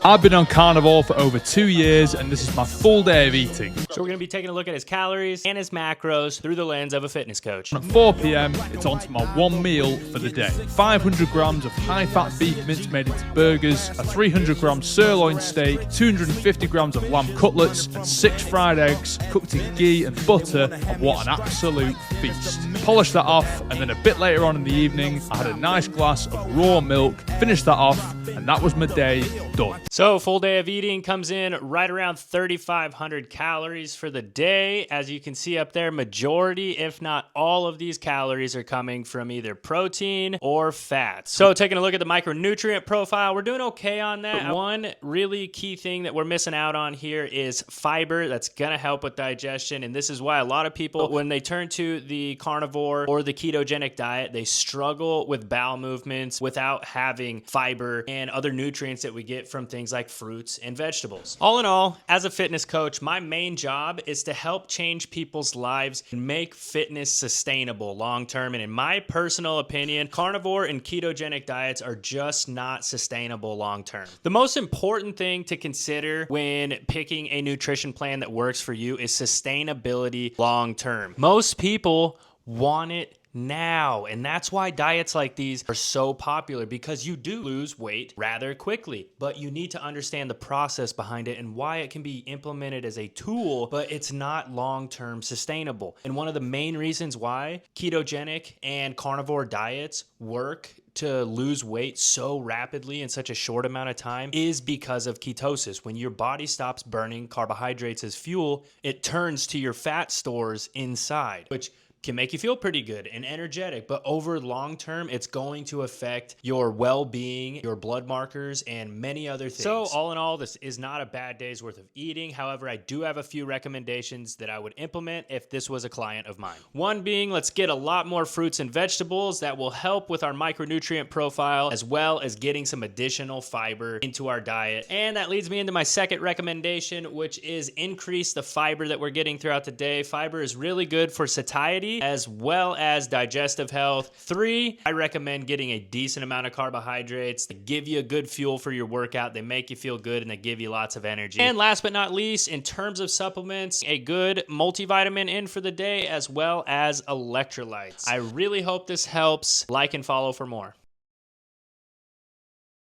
I've been on carnivore for over 2 years and this is my full day of eating. So we're going to be taking a look at his calories and his macros through the lens of a fitness coach. At 4 p.m, it's on to my one meal for the day. 500 grams of high-fat beef mince made into burgers, a 300-gram sirloin steak, 250 grams of lamb cutlets, and 6 fried eggs cooked in ghee and butter, and what an absolute feast. Polished that off, and then a bit later on in the evening, I had a nice glass of raw milk, finished that off, and that was my day done. So full day of eating comes in right around 3,500 calories for the day. As you can see up there, majority, if not all of these calories are coming from either protein or fats. So taking a look at the micronutrient profile, we're doing okay on that. But one really key thing that we're missing out on here is fiber. That's gonna help with digestion. And this is why a lot of people, when they turn to the carnivore or the ketogenic diet, they struggle with bowel movements without having fiber and other nutrients that we get from things like fruits and vegetables. All in all, as a fitness coach, my main job is to help change people's lives and make fitness sustainable long-term. And in my personal opinion, carnivore and ketogenic diets are just not sustainable long-term. The most important thing to consider when picking a nutrition plan that works for you is sustainability long-term. Most people want it now, and that's why diets like these are so popular, because you do lose weight rather quickly, but you need to understand the process behind it and why it can be implemented as a tool, but it's not long-term sustainable. And one of the main reasons why ketogenic and carnivore diets work to lose weight so rapidly in such a short amount of time is because of ketosis. When your body stops burning carbohydrates as fuel, it turns to your fat stores inside, which can make you feel pretty good and energetic, but over long term, it's going to affect your well-being, your blood markers, and many other things. So all in all, this is not a bad day's worth of eating. However, I do have a few recommendations that I would implement if this was a client of mine. One being, let's get a lot more fruits and vegetables. That will help with our micronutrient profile, as well as getting some additional fiber into our diet. And that leads me into my second recommendation, which is increase the fiber that we're getting throughout the day. Fiber is really good for satiety as well as digestive health. 3, I recommend getting a decent amount of carbohydrates. They give you a good fuel for your workout. They make you feel good and they give you lots of energy. And last but not least, in terms of supplements, a good multivitamin in for the day, as well as electrolytes. I really hope this helps. Like and follow for more.